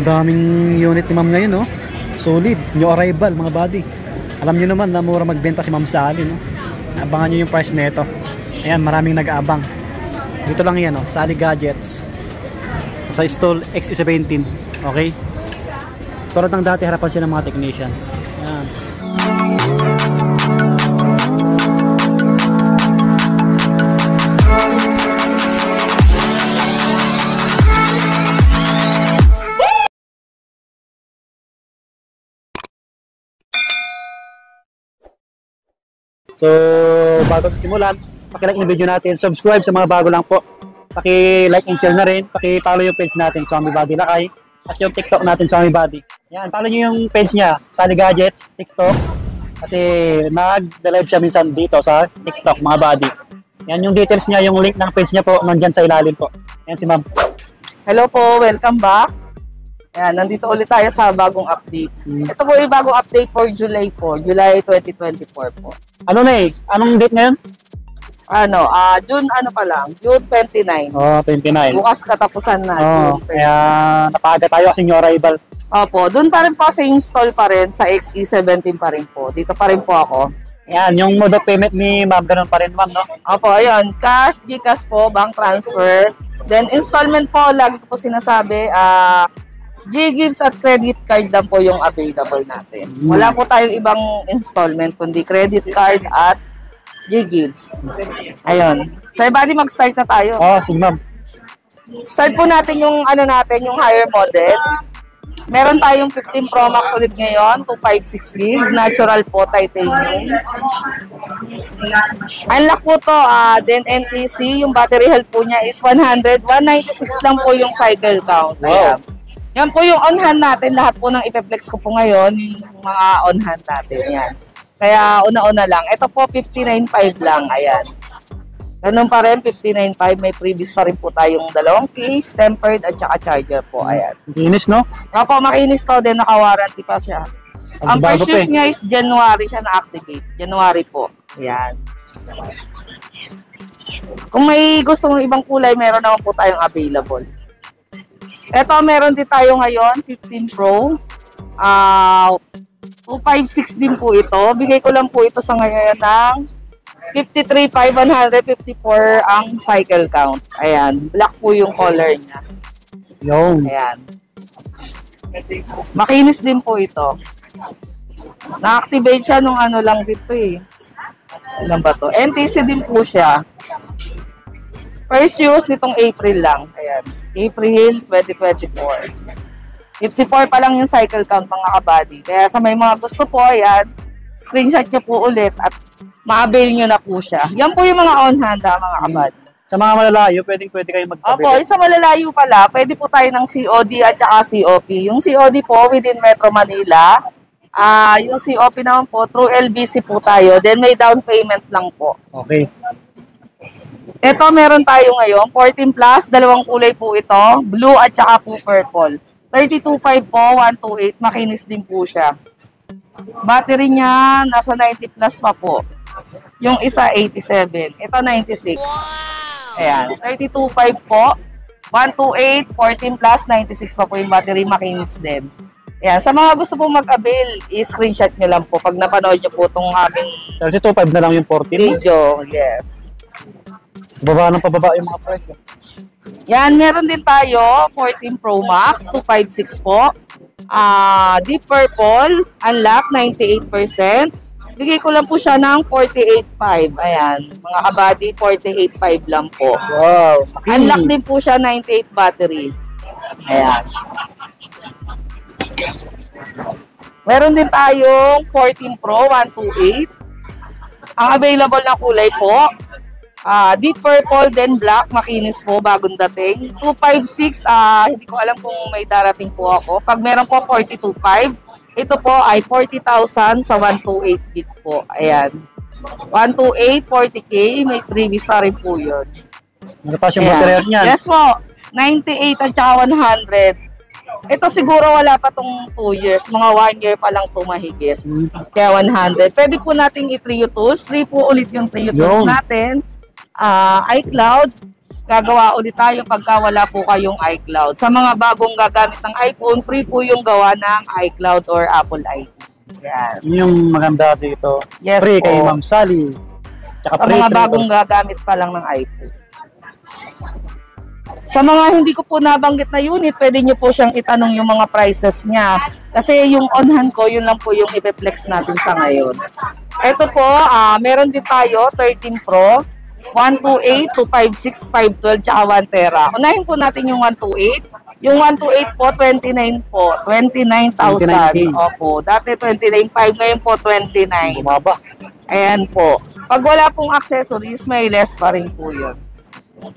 Ang daming unit ni ma'am ngayon, no? Solid, new arrival mga buddy. Alam nyo naman na mura magbenta si Ma'am Sally, no? Abangan nyo yung price nito. Ayan, maraming nag-aabang. Dito lang yan, no? Sally Gadgets. Sa stall XE17. Okay? Tulad ng dati, harapan siya ng mga technician. Ayan. So, bago simulan, paki-like yung video natin, subscribe sa mga bago lang po. Paki-like and share na rin, paki-follow yung page natin, Swami Buddy Lakay, at yung TikTok natin, Swami Buddy. Yan, follow nyo yung page niya, Sally Gadgets, TikTok, kasi nag-live siya minsan dito sa TikTok, mga buddy. Yan yung details niya, yung link ng page niya po, nandyan sa ilalim po. Yan si ma'am. Hello po, welcome back. Yan, nandito ulit tayo sa bagong update. Ito po yung bagong update for July po, July 2024 po. Ano na anong date ngayon? June pa lang, June 29. Oh, 29. Bukas katapusan na. Oh, kaya napaga tayo kasi new arrival. Opo, doon pa rin po sa install pa rin, sa XE17 pa rin po. Dito pa rin po ako. Yan, yung mode of payment ni ma'am, ganun pa rin ma'am, no? Opo, ayun, cash, GCash po, bank transfer. Then installment po, lagi ko po sinasabi, G-Gives at credit card lang po yung available natin. Wala po tayong ibang installment, kundi credit card at G-Gives. Ayun. So, bali mag-start na tayo. Oh, sige ma'am. Start po natin yung yung higher model. Meron tayong 15 Pro Max ulit ngayon, 256 gig, natural po, titanium. Unlock po to, then NTC, yung battery health po niya is 100, 196 lang po yung cycle count. Ayan. Yan po yung on-hand natin. Lahat po ng ipeplex ko po ngayon, yung mga on-hand natin. Yan. Kaya una-una lang. Ito po, 59.5 lang. Ayan. Ganun pa rin, 59.5. May previous pa rin po tayong dalawang case, tempered, at saka charger po. Ayan. Makinis, no? Opo, makinis to din. Naka-warranty pa siya. Ang first use niya is January siya na-activate. January po. Ayan. Kung may gusto ng ibang kulay, meron naman po tayong available. Ito, meron din tayo ngayon, 15 Pro. 256 din po ito. Bigay ko lang po ito sa ngayon ng 53,554 ang cycle count. Ayan, black po yung color niya. Yung. Ayan. Makinis din po ito. Na-activate siya nung lang dito eh. Alam ba to? NTC din po siya. First use nitong April lang. Ayan. April 2024. 54 pa lang yung cycle count mga kabady. Kaya sa may mga gusto po, ayan, screenshot nyo po ulit at ma-avail nyo na po siya. Yan po yung mga on-hand mga kabady. Sa mga malalayo, pwede kayong mag-avail. Opo, sa malalayo pala, pwede po tayo ng COD at saka COP. Yung COD po within Metro Manila. Yung COP naman po, through LBC po tayo. Then may down payment lang po. Okay. Ito meron tayo ngayon, 14 plus, dalawang kulay po ito, blue at saka po purple. 32.5 po, 128, makinis din po siya. Battery niya, nasa 90 plus pa po. Yung isa, 87. Ito, 96. Ayan, 32.5 po, 128, 14 plus, 96 pa po yung battery, makinis din. Ayan, sa mga gusto pong mag-avail, i-screenshot nyo lang po pag napanood nyo po itong aming 32.5 na lang yung 14. video. Yes. Baba ng pababa yung mga price. Yan, meron din tayo, 14 Pro Max, 256 po. Deep Purple, unlock, 98%. Bigay ko lang po siya ng 48.5. Ayan, mga kabady, 48.5 lang po. Wow. Unlock din po siya, 98 battery. Ayan. Meron din tayong 14 Pro, 128. Ang available na kulay po, deep purple, then black, makinis po, bagong dating. 256, hindi ko alam kung may darating po ako. Pag meron po 42.5, ito po ay 40,000 sa 128 gig po. Ayan. 128, 40K, may previous na rin po yun. Ano pa yung material niyan? Yes po, 98 at saka 100. Ito siguro wala pa tong 2 years, mga 1 year pa lang tumahigit. Kaya 100. Pwede po nating i-Trio Tools. Free po ulit yung Trio Tools natin. iCloud, gagawa ulit tayo pagka wala po kayong iCloud. Sa mga bagong gagamit ng iPhone, free po yung gawa ng iCloud or Apple ID. Yan. Yun yung maganda dito. Yes Free po. kay Ma'am Sally. Tsaka Sa free mga traders. bagong gagamit pa lang ng iPhone. Sa mga hindi ko po nabanggit na unit, pwede nyo po siyang itanong yung mga prices niya. Kasi yung on-hand ko, yun lang po yung ipeflex natin sa ngayon. Ito po, meron din tayo, 13 Pro, 128, 256, 512, tsaka 1 Tera. Unahin po natin yung 128. Yung 128 po, 29 po. 29,000. 29K. Opo. Dati 29,500, ngayon po 29. Bumaba. Ayan po. Pag wala pong accessories, may less pa rin po yun.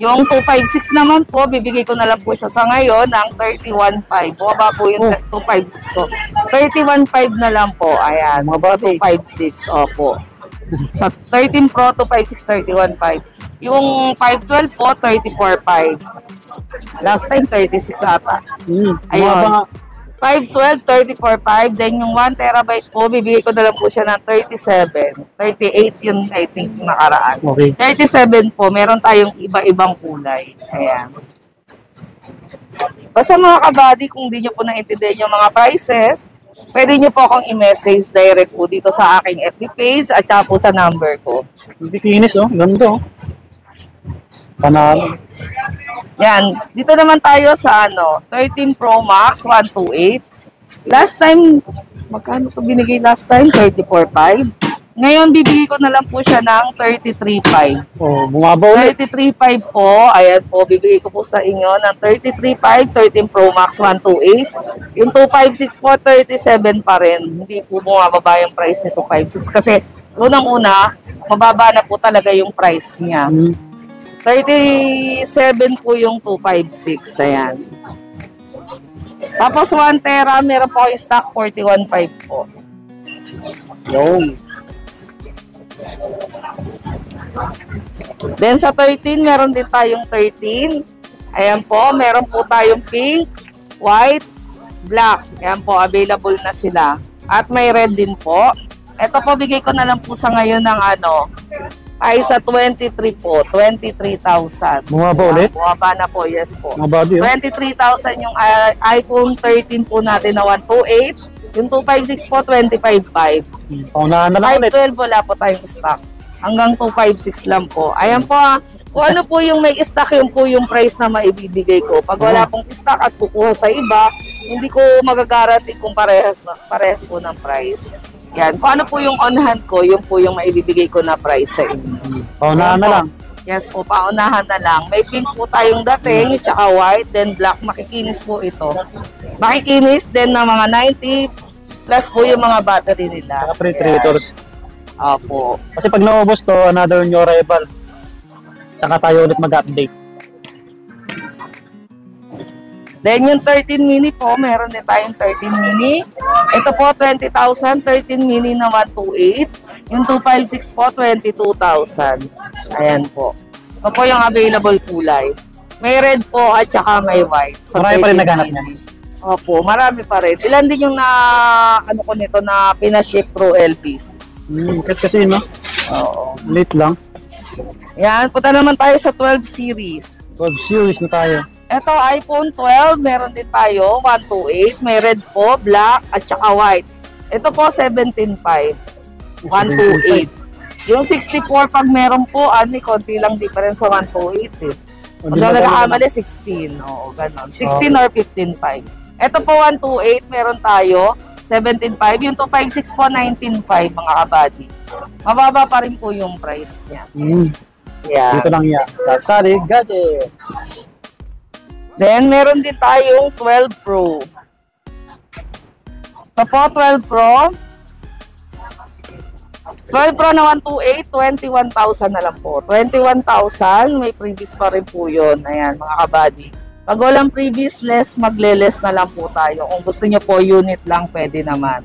Yung 256 naman po, bibigay ko na lang po siya sa ngayon ng 31.5. Bumaba po yung 256 ko. 31.5 na lang po. Ayan. Bumaba, 256. Opo. Sa 13 Pro, 256, 31.5. Yung 512 po, 34.5. Last time, 36 ata. Bumaba Ayun. nga. 512, 34.5. Then yung 1 terabyte po, bibigay ko na lang po siya ng 37. 38 yun, I think, nakaraan. Okay. 37 po, meron tayong iba-ibang kulay. Ayan. Basta mga kabady, kung di nyo po naintindihan yung mga prices, pwede nyo po akong i-message direct po dito sa aking FB page at saka po sa number ko. Hindi kinis, oh. Ganda, oh. Panalo. Yan. Dito naman tayo sa 13 Pro Max 128. Last time, magkano ito binigay last time? 34.5. Ngayon, bibigay ko na lang po siya ng 33.5. Oh, bumaba ulit. 33.5 po. Ayan po, bibigay ko po sa inyo ng 33.5, 13 Pro Max 128. Yung 256 po, 37 pa rin. Hindi po bumababa yung price nito 256 kasi unang-una, mababa na po talaga yung price niya. 37 po yung 256. Ayan. Tapos 1 Tera, meron po yung stock 41.5 po. Yung. Then sa 13, meron din tayong 13. Ayan po, meron po tayong pink, white, black. Ayan po, available na sila. At may red din po. Ito po, bigay ko na lang po sa ngayon ng ay sa 23 po, 23,000. Bumaba ulit? Bumaba na po, yes po. Mababa yun. 23,000 yung iPhone 13 po natin na 128. Yung 256 po, 25,500. Paunahan na lang ulit. 512 wala po tayong stock. Hanggang 256 lang po. Ayan po kung ano po yung may stock, yun po yung price na maibibigay ko. Pag wala pong stock at kukuha sa iba, hindi ko magagaranti kung parehas po ng price. Yan. Kung ano po yung on-hand ko, yun po yung maibibigay ko na price sa inyo. Paunahan na lang. Yes po, paunahan na lang. May pink po tayong dating, tsaka white, then black. Makikinis po ito. Makikinis din ng mga 90 plus po yung mga battery nila. Saka free traders. Opo. Kasi pag naubos to, another new arrival. Saka tayo ulit mag-update. Then yung 13 mini po, meron din tayong 13 mini. Ito po, 20,000. 13 mini na 128. Yung 256 po, 22,000. Ayan po. Ito po yung available kulay. May red po at saka may white. So, Marami pa rin 13 naghanap mini. niyan. Opo, marami pa rin. Ilan din yung ko nito na pinaship through LPC. Kasi no, Oo. late lang. Yan, punta naman tayo sa 12 series. 12 series na tayo. Ito, iPhone 12, meron din tayo, 128. May red po, black, at saka white. Ito po, 17.5. 128. Yung 64, pag meron po, konti lang difference sa 128 eh. Pag nagkakamali, 16. Oo, ganon. 16 or 15.5. Ito po, 128, meron tayo, 17.5. Yung 256 po, 19.5, mga kabady. Mababa pa rin po yung price niya. Yeah. Dito lang yan. Sa Sally Gadgets. Then, meron din tayong 12 Pro. Ito po, 12 Pro. 12 Pro na 128, 21,000 na lang po. 21,000, may previous pa rin po yun. Ayan, mga kabady. Pag walang previous, magle-less na lang po tayo. Kung gusto nyo po unit lang, pwede naman.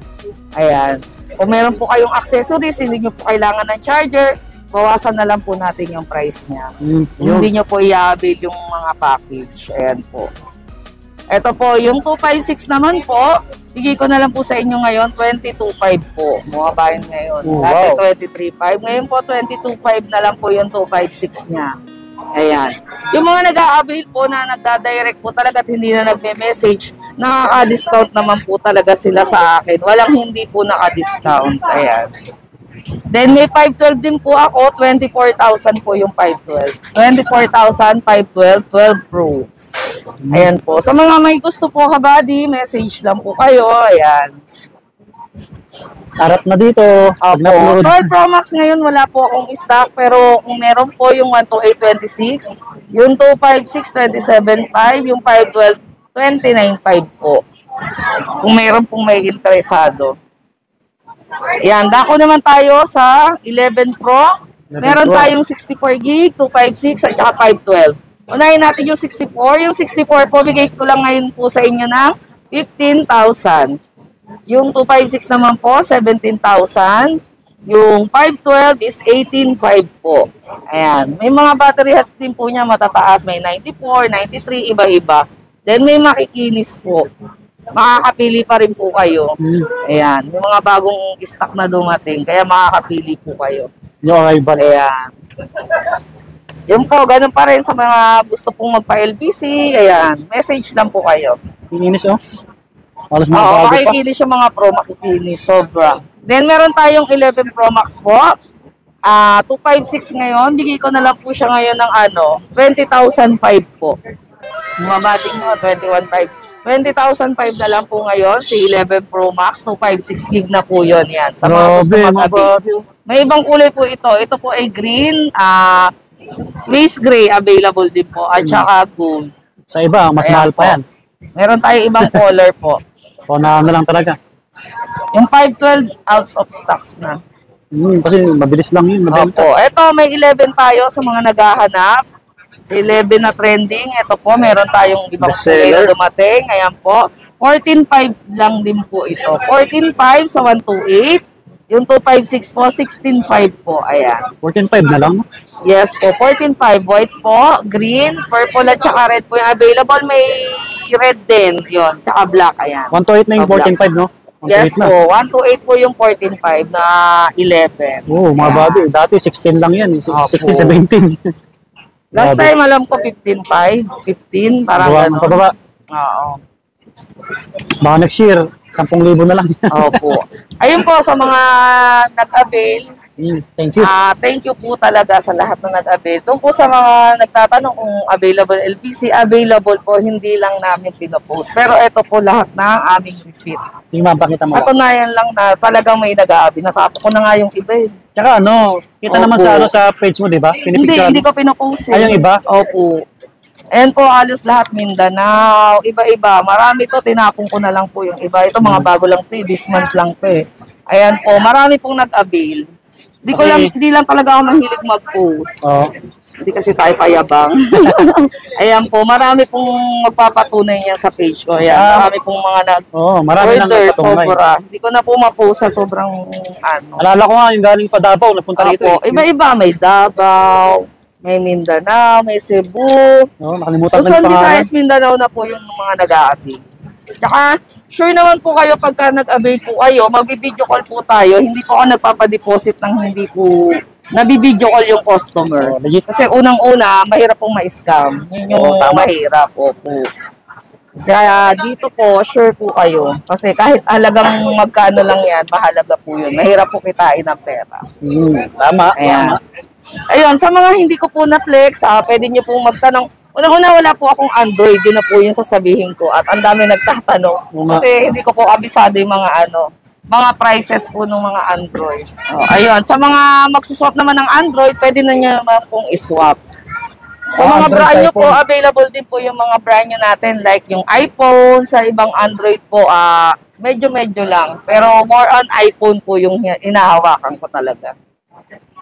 Ayan. Kung meron po kayong accessories, hindi nyo po kailangan ng charger, bawasan na lang po natin yung price niya. Hindi nyo po i-avail yung mga package. Ayan po. Ito po, yung 256 naman po, bigay ko na lang po sa inyo ngayon, 22.5 po. Mga bayan ngayon. Oh, Dati wow. 23.5. Ngayon po, 22.5 na lang po yung 256 niya. Ayan. Yung mga nag-a-avail po na nagda-direct po talaga at hindi na nagme-message, nakaka-discount naman po talaga sila sa akin. Walang hindi po naka-discount. Ayan. Then may 512 din po ako, 24,000 po yung 512. 24,000, 512, 12 Pro. Ayan po. Sa mga may gusto po kabady, message lang po kayo. Ayan. Harap na dito. Pag Opo. na-upload. 12 Pro Max ngayon wala po akong stock, pero kung meron po yung 12826, yung 256, 27.5, yung 512, 29.5 po. Kung meron pong may interesado. Yan, dako naman tayo sa 11 Pro. 11 Meron Pro. tayong 64 gig, 256 at saka 512. Unahin natin yung 64. Yung 64 po, bigay ko lang ngayon po sa inyo ng 15,000. Yung 256 naman po, 17,000. Yung 512 is 18,500 po. Ayan. May mga battery health din po niya matataas. May 94, 93, iba-iba. Then may makikinis po. Makakapili pa rin po kayo. Ayan. Yung mga bagong stock na dumating. Kaya makakapili po kayo. Yung arrival. Ayan. Yun po, ganun pa rin sa mga gusto pong magpa-LBC. Ayan. Message lang po kayo. Inis oh. Alas mga Oo, bago pa. makikinis yung mga Pro, makikinis. Sobra. Then, meron tayong 11 Pro Max po. 256 ngayon. Bigay ko na lang po siya ngayon ng 20,005 po. Mabating mo, 21,500. 20,005 na lang po ngayon. Si 11 Pro Max, 256 gig na po yun. Yan. Sa mga gusto Grabe, mag-avail. mababi. May ibang kulay po ito. Ito po ay green, space gray available din po. At saka gold. Sa iba, mas Ayan mahal po. pa yan. Meron tayong ibang color po. O na lang talaga. Yung 512 out of stocks na. Kasi mabilis lang yun. Mabenta. Opo. Ito, may 11 tayo sa mga naghahanap. Si 11 na trending. Ito po, meron tayong ibang kulay na Bestseller. dumating. Ayan po. 14.5 lang din po ito. 14.5 sa 128. Yung 256 po, 16.5 po. Ayan. 14.5 na lang. Yes po, 14.5. White po, green, purple at saka red po yung available. May red din. Yun, tsaka black. Ayan. 128 na yung 14.5, no? 128 Yes na. po, 128 po yung 14.5 na 11. Oo, mga Ayan. body. Dati 16 lang yan. Opo. 16, 17. Last Grabe. time alam ko 15.5, 15, parang Baba, gano'n. pababa. Oo. Baka next year, 10,000 na lang. Opo. Ayun po sa mga nag-avail. Thank you. Thank you po talaga sa lahat na nag-avail. Doon po sa mga nagtatanong kung available LPC, available po, hindi lang namin pinopost. Pero ito po lahat ng aming receipt. Sige ma'am, pakita mo. Patunayan lang na talagang may nag-aabil. Natapo ko na nga yung iba eh. Tsaka kita Opo. naman sa page mo, di ba? Hindi ko pinopost eh. Ay, yung iba? Opo. Ayan po, halos lahat Mindanao, iba-iba. Marami to, tinapon ko na lang po yung iba. Ito mga bago lang to eh, this month lang to eh. Ayan po, marami pong nag-avail. Hindi lang talaga ako mahilig mag-post. Oo. Hindi kasi tayo payabang. Ayan po, marami pong magpapatunay niyan sa page ko. Ayan, marami pong mga Marami nang nag-order, nagpatunay. sobra. Hindi ko na po ma-post sa sobrang Alala ko nga, yung galing pa Davao, napunta rito. Opo, iba-iba. May Davao, may Mindanao, may Cebu. Nakalimutan ko Luzon, yung pangalan. Visayas, Mindanao na po yung mga nag-a-avail. Tsaka, sure naman po kayo pagka nag-avail po kayo, mag-video call po tayo. Hindi po ako nagpapadeposit ng hindi po nabibideo call yung customer. Legit. Kasi unang-una, mahirap pong ma-scam. Yun yung Tama. mahirap. Opo. Kaya dito po, sure po kayo. Kasi kahit halagang magkano lang yan, mahalaga po yun. Mahirap po kitain ng pera. Tama. Ayan. Ayun, sa mga hindi ko po na-flex, pwede nyo pong magtanong. Unang-una, wala po akong Android. Yun na po yung sasabihin ko. At ang dami nagtatanong. Kasi hindi ko po abisado yung mga prices po ng mga Android. Ayun, sa mga magsuswap naman ng Android, pwede na nyo naman pong iswap. Sa mga Android, brand nyo po, iPhone. available din po yung mga brand nyo natin. Like yung iPhone, sa ibang Android po, medyo-medyo lang. Pero more on iPhone po yung inahawakan ko talaga.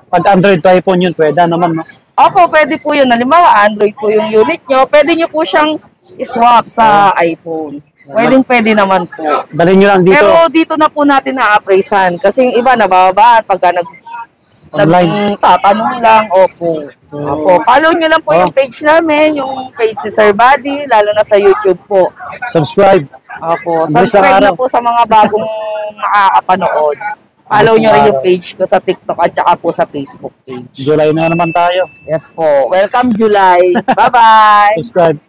Pag Android to iPhone yun, pwede naman, no? Opo, pwede po yun. Halimbawa, Android po yung unit nyo. Pwede nyo po siyang iswap sa iPhone. Pwede naman po. Dalhin nyo lang dito. Pero dito na po natin na-appraisan. Kasi yung iba nababaan pagka Online. nagtatanong lang. Opo. Opo. Follow nyo lang po yung page namin, yung page si Sir Buddy, lalo na sa YouTube po. Subscribe. Opo. Ang bilis ng Subscribe araw. na po sa mga bagong makakapanood. Follow nyo rin yung page ko sa TikTok at saka po sa Facebook page. July na naman tayo. Yes po. Welcome July. Bye-bye. Subscribe.